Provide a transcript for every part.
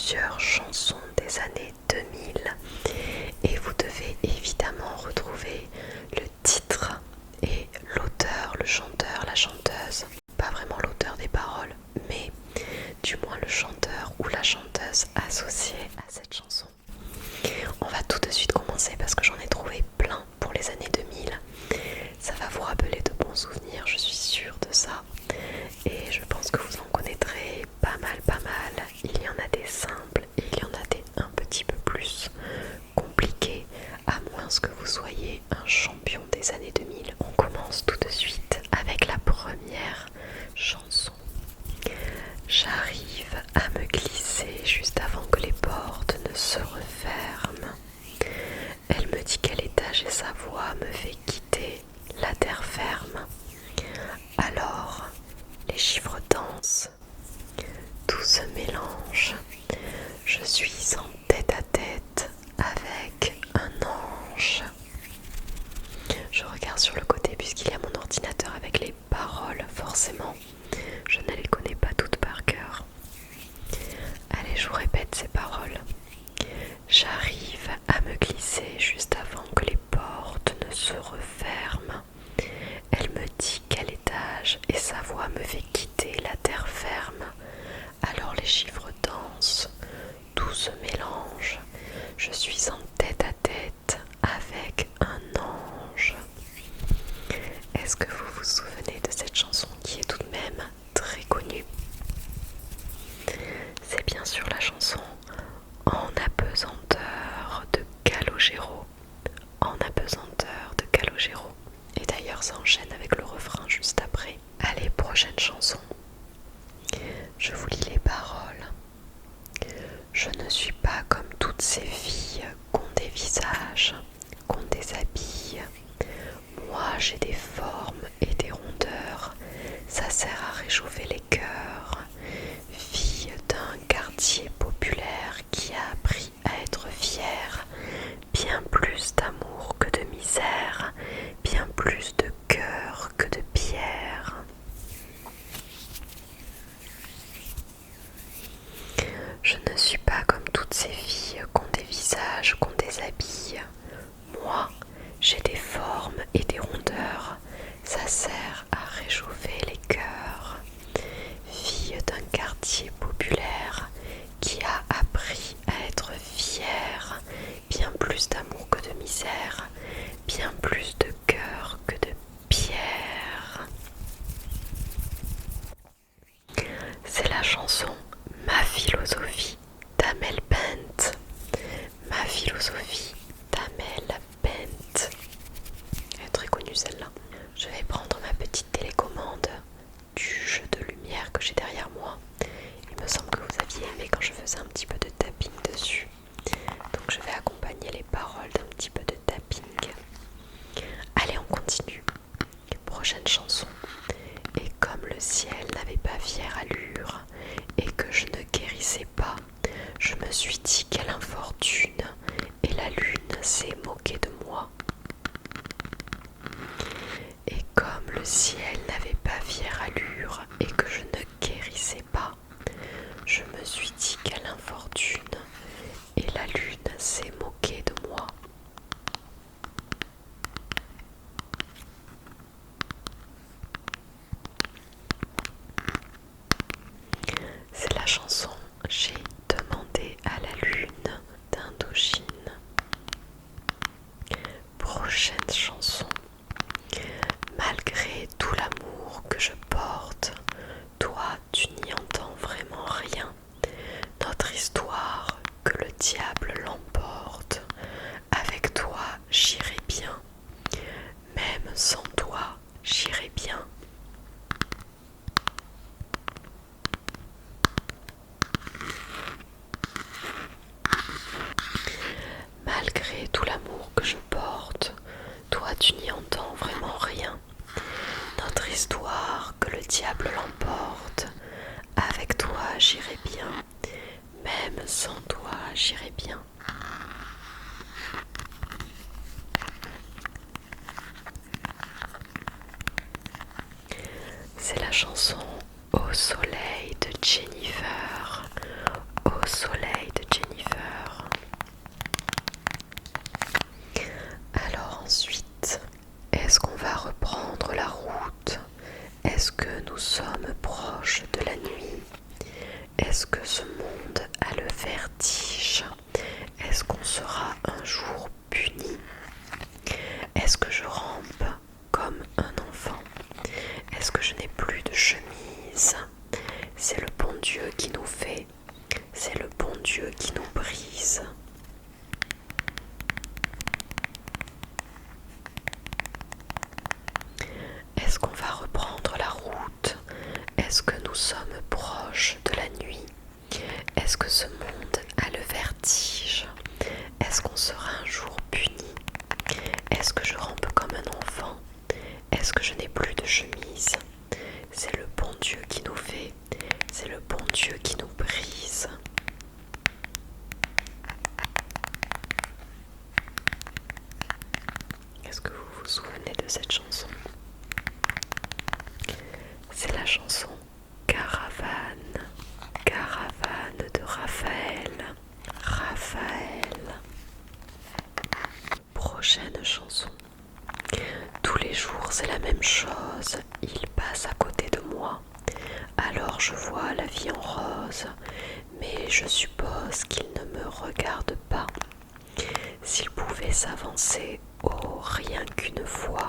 plusieurs chansons des années 2000 et vous devez évidemment retrouver le titre et l'auteur, le chanteur, la chanteuse. Pas vraiment l'auteur des paroles, mais du moins le chanteur ou la chanteuse associée à cette chanson. On va tout de suite commencer parce que j'en ai trouvé plein pour les années 2000. Ça va vous rappeler de bons souvenirs, je suis sûre de ça. Et je pense que vous en connaîtrez pas mal. Il y en a des simples et il y en a des un petit peu plus compliqués, à moins que vous soyez un champion des années 2000. On commence tout de suite avec la première chanson. J'arrive à me glisser juste avant que les portes ne se referment. Elle me dit quel étage et sa voix me fait quitter la terre ferme. Alors, les chiffres dansent, tout se mélange. Je suis en tête à tête avec un ange. Je regarde sur le côté puisqu'il y a mon ordinateur avec les paroles, forcément. Je ne les connais pas toutes par cœur. Allez, je vous répète ces paroles. J'arrive à me glisser juste avant que les portes ne se referment. Elle me dit quel étage et sa voix me fait quitter la terre ferme. Alors les chiffres dansent, tout se mélange. Je suis en tête à tête avec un ange. Est-ce que vous vous souvenez de cette chanson qui est tout de même très connue? C'est bien sûr la chanson En apesanteur de Calogero. En apesanteur de Calogero. Et d'ailleurs ça enchaîne avec le refrain juste après. Allez, prochaine chanson. Je vous lis les paroles. Je ne suis pas comme toutes ces filles qu'ont des visages, qu'ont des habits. Moi j'ai des formes et des rondeurs, ça sert à réchauffer les cœurs. Fille d'un quartier populaire qui a appris à être fière, bien plus d'amour que de misère, bien plus de cœur que de pierre. Je ne suis pas comme toutes ces filles qu'ont des visages, qu'ont des habits. Moi, j'ai des formes et des rondeurs, ça sert à réchauffer les cœurs. Fille d'un quartier populaire qui a appris à être fière, bien plus d'amour que de misère, bien plus de cœur que de pierre. C'est la chanson Ma philosophie d'Amel Bent. Ma philosophie d'Amel Bent. Elle est très connue celle-là. Je vais prendre ma petite télécommande du jeu de lumière que j'ai derrière moi. Il me semble que vous aviez aimé quand je faisais un petit peu de tapping dessus. Donc je vais accompagner les paroles d'un petit peu de tapping. Allez, on continue. Prochaine chanson. Et comme le ciel n'avait pas fière allure et que je ne guérissais pas, je me suis dit quelle infortune et la lune s'est moquée de moi. Et comme le ciel n'avait pas fière allure et que je ne guérissais pas, je me suis dit quelle infortune et la lune s'est moquée de moi. C'est la chanson J'ai demandé à la lune d'Indochine. Prochaine chanson. Malgré tout l'amour que je porte, toi tu n'y entends vraiment rien. Notre histoire, que le diable l'emporte. Avec toi j'irai bien, même sans toi j'irai bien. Malgré tout l'amour que je porte, toi tu n'y entends vraiment rien. Notre histoire, que le diable l'emporte. Avec toi j'irai bien, même sans toi j'irai bien. C'est la chanson Au soleil de Jennifer. Au soleil a le vertige? Est-ce qu'on sera un jour puni? Est-ce que je rampe comme un enfant? Est-ce que je n'ai plus de chemise? C'est le bon Dieu qui nous fait, c'est le bon Dieu qui nous brise. Est-ce qu'on va reprendre la route? Est-ce que nous sommes proches de la nuit? Est-ce que ce monde a le vertige? Est-ce qu'on sera un jour puni? Est-ce que je rampe comme un enfant? Est-ce que je n'ai plus de chemise? C'est le bon Dieu qui nous fait, c'est le bon Dieu qui nous brise. Est-ce que vous vous souvenez de cette chanson? C'est la chanson Caravane, Caravane de Raphaël. Raphaël. Prochaine chanson. Tous les jours c'est la même chose, il passe à côté de moi. Alors je vois la vie en rose, mais je suppose qu'il ne me regarde pas. S'il pouvait s'avancer, oh rien qu'une fois,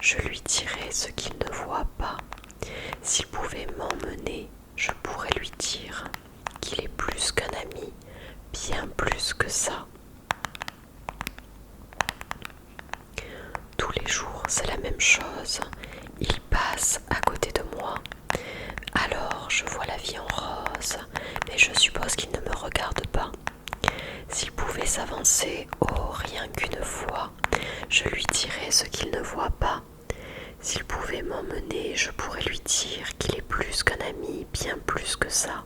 je lui dirais ce qu'il ne voit pas. S'il pouvait m'emmener, je pourrais lui dire qu'il est plus qu'un ami, bien plus que ça. Tous les jours, c'est la même chose. Il passe à côté de moi. Alors, je vois la vie en rose, mais je suppose qu'il ne me regarde pas. S'il pouvait s'avancer, oh rien qu'une fois, je lui dirais ce qu'il ne voit pas. S'il pouvait m'emmener, je pourrais lui dire qu'il est plus qu'un ami, bien plus que ça.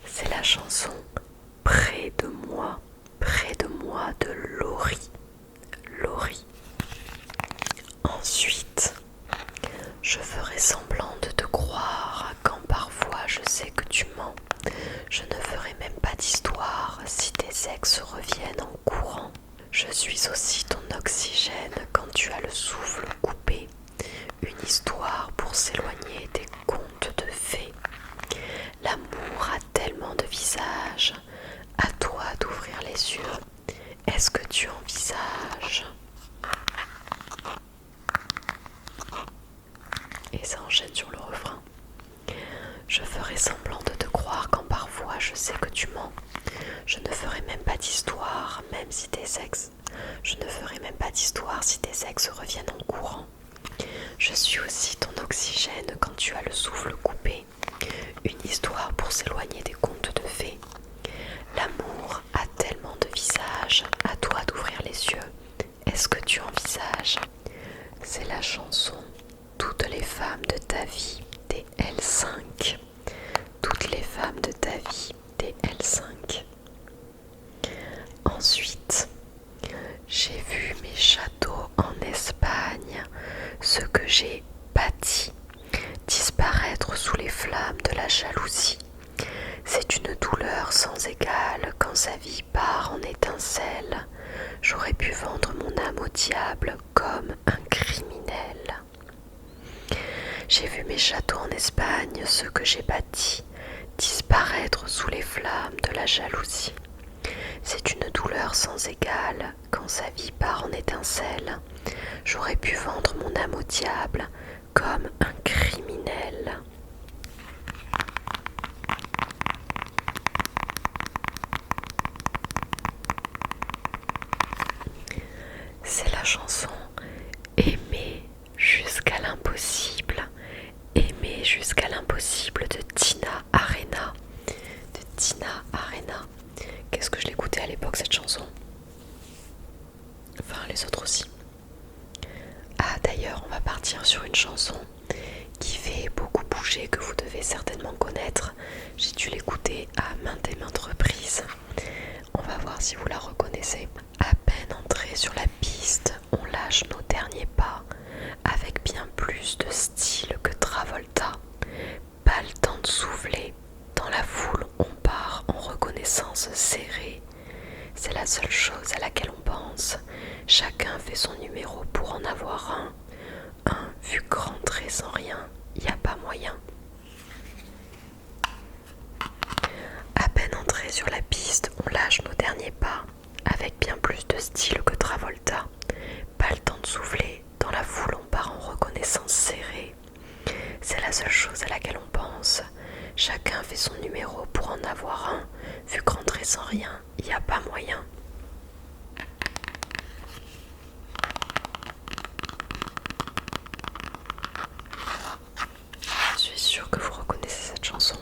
C'est la chanson Près de moi de Laurie. Laurie. Ensuite, je ferai semblant de te croire quand parfois je sais que tu mens. Je ne ferai même pas d'histoire si tes ex reviennent en courant. Je suis aussi ton oxygène quand tu as le souffle coupé. Une histoire pour s'éloigner des contes de fées. L'amour a tellement de visages, à toi d'ouvrir les yeux. Est-ce que tu envisages? Et ça enchaîne sur le refrain. Je ferai semblant de te croire quand parfois je sais que tu mens. Je ne ferai même pas d'histoire, même si tes ex. Je ne ferai même pas d'histoire si tes ex reviennent en courant. Je suis aussi ton oxygène quand tu as le souffle coupé. Une histoire pour s'éloigner des contes de fées. L'amour a tellement de visages, à toi d'ouvrir les yeux. Est-ce que tu envisages? C'est la chanson Toutes les femmes de ta vie des L5. Toutes les femmes de ta vie des L5. Ensuite, j'ai vu mes châteaux en Espagne, ce que j'ai bâti, disparaître sous les flammes de la jalousie. C'est une douleur sans égale quand sa vie part en étincelles. J'aurais pu vendre mon âme au diable comme un criminel. J'ai vu mes châteaux en Espagne, ceux que j'ai bâtis, disparaître sous les flammes de la jalousie. C'est une douleur sans égale quand sa vie part en étincelles. J'aurais pu vendre mon âme au diable comme un criminel. C'est la chanson Aimer jusqu'à l'impossible. Aimer jusqu'à l'impossible de Tina Arena. De Tina Arena. Qu'est-ce que je l'écoutais à l'époque cette chanson? Enfin les autres aussi. Ah d'ailleurs on va partir sur une chanson qui fait beaucoup bouger, que vous devez certainement connaître. J'ai dû l'écouter à maintes et maintes reprises. On va voir si vous la reconnaissez. À peine entré sur la piste, on lâche nos derniers pas, avec bien plus de style que Travolta. Pas le temps de souffler, dans la foule on part en reconnaissance serrée. C'est la seule chose à laquelle on pense. Chacun fait son numéro pour en avoir un vu grand la seule chose à laquelle on pense. Chacun fait son numéro pour en avoir un, vu que rentrer sans rien, il n'y a pas moyen. Je suis sûre que vous reconnaissez cette chanson.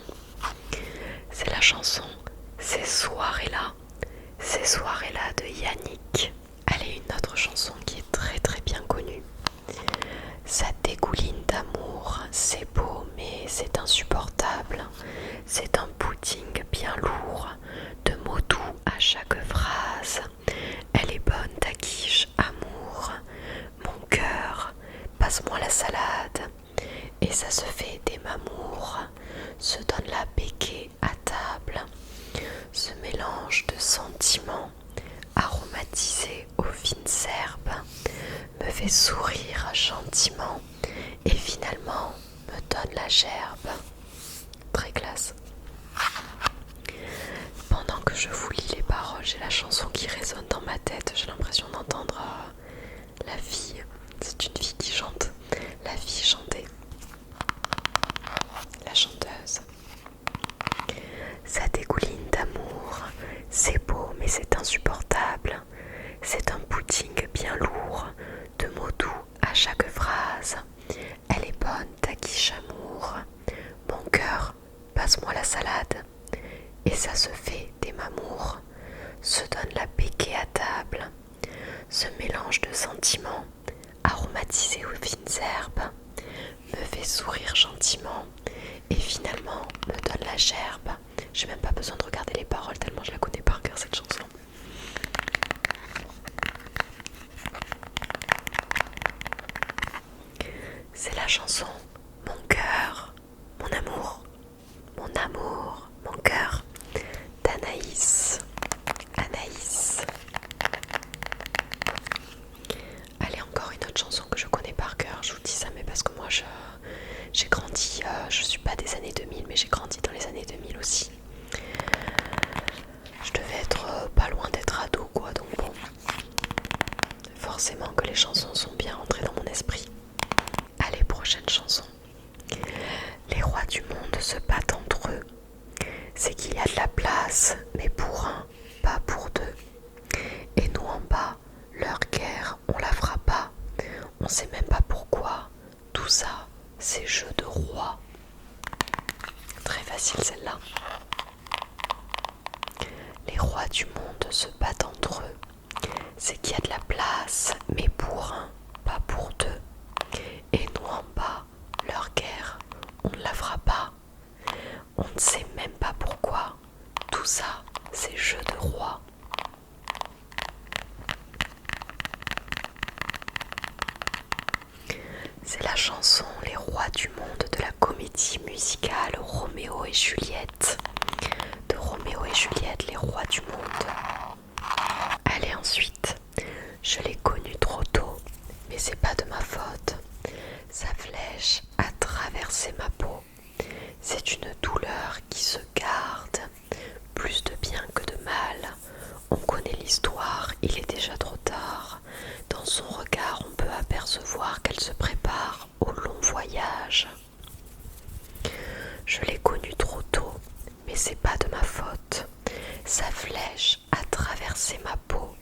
C'est la chanson Ces soirées-là de Yannick. Elle est une autre chanson qui est très très bien connue. Ça dégouline d'amour, c'est beau mais c'est insupportable. C'est un pudding bien lourd, de mots doux à chaque phrase. Elle est bonne ta quiche, amour. Mon cœur, passe-moi la salade. Et ça se fait des mamours, se donne la béquée à table. Ce mélange de sentiments aromatisé aux fines herbes me fait sourire gentiment et finalement me donne la gerbe. Très classe. Pendant que je vous lis les paroles, j'ai la chanson qui résonne dans ma tête. J'ai l'impression d'entendre la fille. C'est une fille qui chante. La fille chanter. La chanteuse. Ça dégouline d'amour. C'est beau mais c'est insupportable. C'est un pudding bien lourd, de mots doux à chaque phrase. Elle est bonne ta quiche amour. Mon cœur, passe-moi la salade. Et ça se fait des mamours, se donne la béquée à table. Ce mélange de sentiments aromatisé aux fines herbes me fait sourire gentiment et finalement me donne la gerbe. J'ai même pas besoin de regarder les paroles tellement je la connais par cœur cette chanson. C'est la chanson Mon cœur, mon amour, mon cœur d'Anaïs. Anaïs. Allez, encore une autre chanson que je connais par cœur. Je vous dis ça mais parce que moi j'ai grandi, je suis pas des années 2000 mais j'ai grandi dans les années 2000 aussi. Je devais être pas loin d'être ado quoi, donc bon, forcément que les chansons sont bien rentrées dans mon esprit. Allez, prochaine chanson. Les rois du monde se battent entre eux. C'est qu'il y a de la place, mais pour un, pas pour deux. Et nous en bas, leur guerre, on la fera pas. On sait même pas pourquoi. Tout ça, c'est jeu de roi. Très facile celle-là. Les rois du monde se battent entre eux. C'est qu'il y a de la place, mais pour un, pas pour deux. Et nous en bas, leur guerre, on ne la fera pas. On ne sait même pas pourquoi. Tout ça, c'est jeu de roi. C'est la chanson Les rois du monde de la comédie musicale Roméo et Juliette. De Roméo et Juliette, les rois du monde. Allez, ensuite, je l'ai connu trop tôt, mais c'est pas de ma faute. Sa flèche a traversé ma peau. C'est une douleur qui se garde, plus de bien que de mal. On connaît l'histoire, il est déjà trop tard. Dans son regard, on peut apercevoir qu'elle se prépare au long voyage. Je l'ai connue trop tôt, mais c'est pas de ma faute. Sa flèche a traversé ma peau.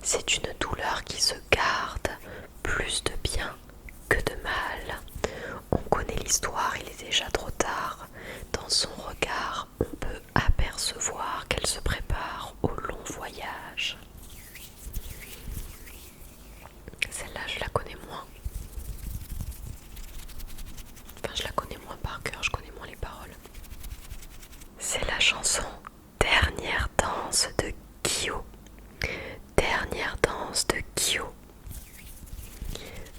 C'est une douleur qui se garde, plus de bien que de mal. On connaît l'histoire, il est déjà trop tard. Dans son regard, on peut apercevoir qu'elle se prépare au long voyage. Celle-là, je la connais moins. Enfin, je la connais moins par cœur, je connais moins les paroles. C'est la chanson Dernière danse de Kyo. Dernière danse de Kyo.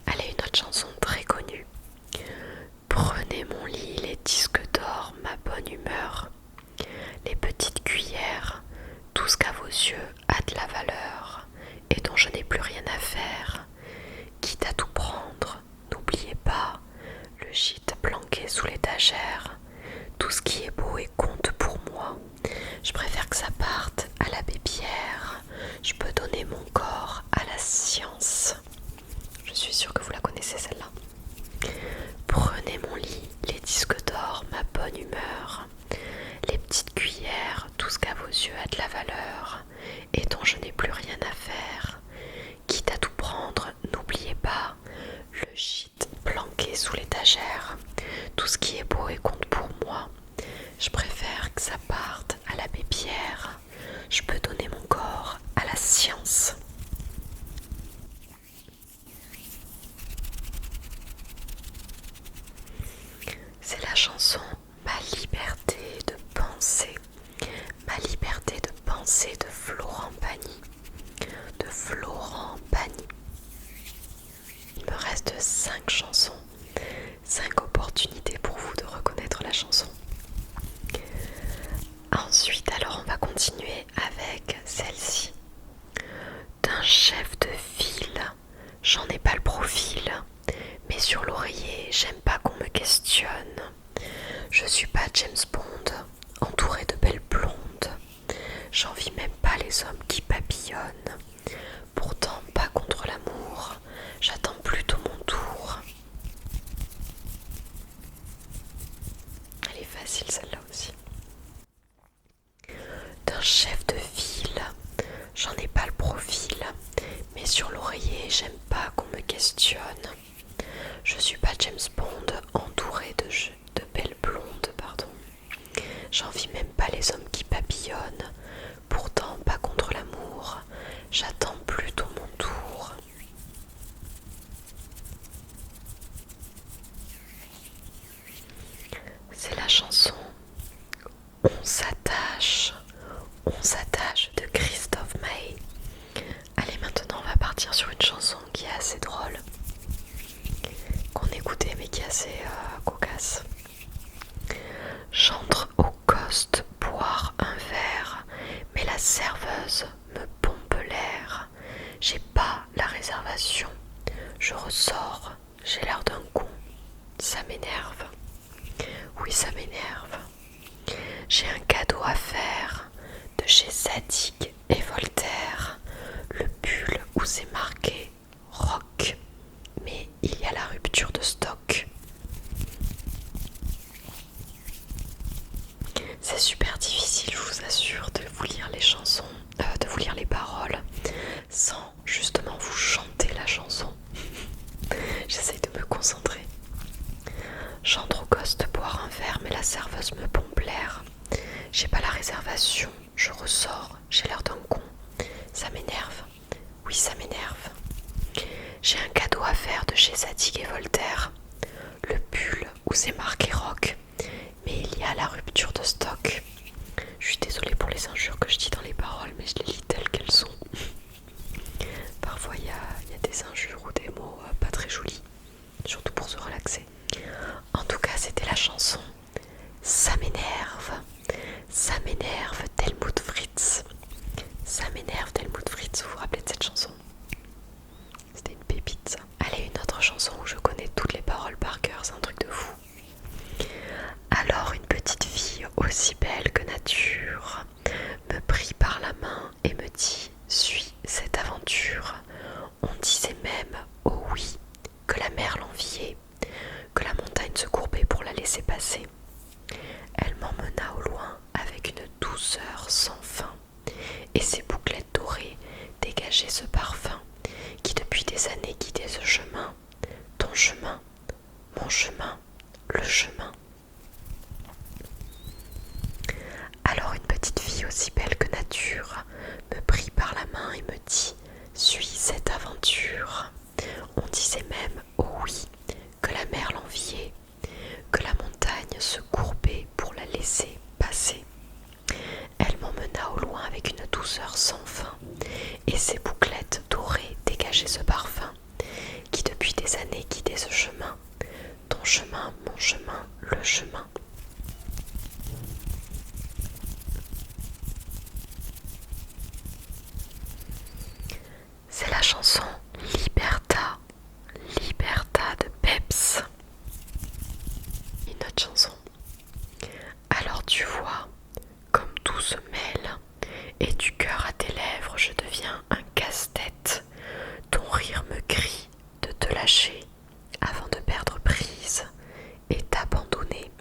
Allez, une autre chanson très connue. Prenez mon lit, les disques d'or, ma bonne humeur. Les petites cuillères, tout ce qu'à vos yeux a de la valeur et dont je n'ai plus rien à faire. Quitte à tout prendre, n'oubliez pas le gîte planqué sous l'étagère. Tout ce qui est beau et compte pour moi. Je préfère que ça parte à l'abbé Pierre. Je peux donner mon corps à la science. Je suis sûre que vous la connaissez celle-là. Prenez mon lit, les bonne humeur. Les petites cuillères, tout ce qu'à vos yeux a de la valeur et dont je n'ai plus rien à faire. Quitte à tout prendre, n'oubliez pas le gîte planqué sous l'étagère. Tout ce qui est beau et compte pour moi. Je préfère que ça parte à l'abbé Pierre. Je peux donner mon corps à la science. C'est la chanson Ma liberté de penser. Ma liberté de penser de Florent Pagny. De Florent Pagny. Il me reste 5 chansons. 5 opportunités pour vous de reconnaître la chanson. Ensuite, alors on va continuer avec celle-ci. D'un chef de file, j'en ai pas le profil, mais sur l'oreiller, j'aime pas qu'on me questionne. Je suis pas James Bond, entouré de belles blondes. J'envie même pas les hommes qui papillonnent. Pourtant, pas contre l'amour, j'attends plutôt mon tour. Elle est facile celle-là aussi. D'un chef de file, j'en ai pas le profil, mais sur l'oreiller, j'aime pas qu'on me questionne. Je suis pas James Bond, entouré de belles blondes, pardon. J'envie même pas les hommes qui papillonnent. Pourtant, pas contre l'amour, j'attends plutôt mon tour. C'est la chanson On s'attache de Christophe Maé. Allez, maintenant on va partir sur une chanson qui est assez drôle, qu'on écoutait mais qui est assez cocasse. J'entre au Coste boire un verre, mais la serveuse me pompe l'air. J'ai pas la réservation, je ressors, j'ai l'air d'un con. Ça m'énerve, oui ça m'énerve. J'ai un cadeau à faire de chez Zadig et Voltaire. Le pull où c'est marqué rock, mais il y a la rupture de stock. C'est super difficile, je vous assure, de vous lire les chansons, de vous lire les paroles sans justement vous chanter la chanson. J'essaye de me concentrer. J'entre au Coste boire un verre, mais la serveuse me pompe l'air. J'ai pas la réservation, je ressors, j'ai l'air d'un con. Ça m'énerve, oui ça m'énerve. J'ai un cadeau à faire de chez Zadig et Voltaire. Le pull où c'est marqué rock, mais il y a la rupture de stock. Je suis désolée pour les injures que je dis dans les paroles, mais je les lis telles qu'elles sont. Parfois il y a des injures ou des mots pas très jolis, surtout pour se relaxer. En tout cas, c'était la chanson Ça m'énerve d'Helmut Fritz. Ça m'énerve d'Helmut Fritz, vous vous rappelez de cette chanson? C'était une pépite ça. Allez, une autre chanson où je connais toutes les paroles par cœur, c'est un truc de fou. Alors une petite fille aussi belle que nature me prit par la main et me dit suis cette aventure. On disait même, oh oui, que la mer l'enviait, que la montagne se courbait pour la laisser passer. Elle m'emmena au loin avec une douceur sans fin, et ses bouclettes dorées dégageaient ce parfum qui depuis des années guidait ce chemin, ton chemin, mon chemin, le chemin. Alors une petite fille aussi belle que nature me prit par la main et me dit suis cette aventure. On disait même, oh oui, que la mer l'enviait, que la montagne se courbait pour la laisser passer. Elle m'emmena au loin avec une douceur sans fin, et ses bouclettes dorées dégageaient ce parfum qui depuis des années guidait ce chemin, ton chemin, mon chemin, le chemin. C'est la chanson Liberta, Liberta de Peps. Une autre chanson. Alors tu vois, comme tout se mêle, et du cœur à tes lèvres je deviens un casse-tête. Ton rire me crie de te lâcher avant de perdre prise et t'abandonner.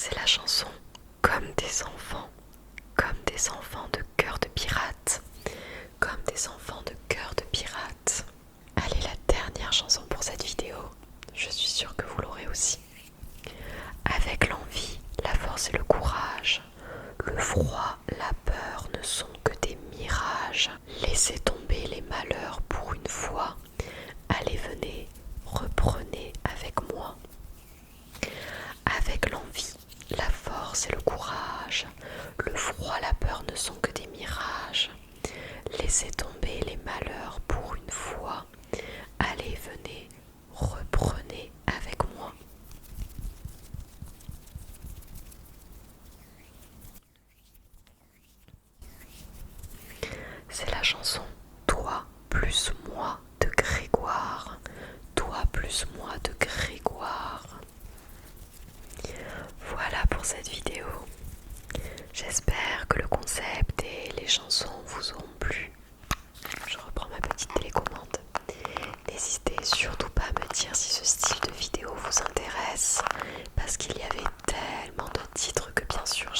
C'est la chanson Comme des enfants de cœur de pirate, comme des enfants de cœur de pirate. Allez, la dernière chanson pour cette vidéo, je suis sûre que vous l'aurez aussi. Avec l'envie, la force et le courage, le froid, la peur ne sont que des mirages. Laissez tomber les malheurs pour une fois. Allez, venez, reprenez avec moi. Avec l'envie, la force et le courage, le froid, la peur ne sont que des mirages. Laissez tomber les malheurs pour une fois. Allez, venez, reprenez avec moi. C'est la chanson Toi plus moi de Grégoire. Toi plus moi de Grégoire. Voilà pour cette vidéo. J'espère que le concept et les chansons vous auront plu. Je reprends ma petite télécommande. N'hésitez surtout pas à me dire si ce style de vidéo vous intéresse, parce qu'il y avait tellement de titres que bien sûr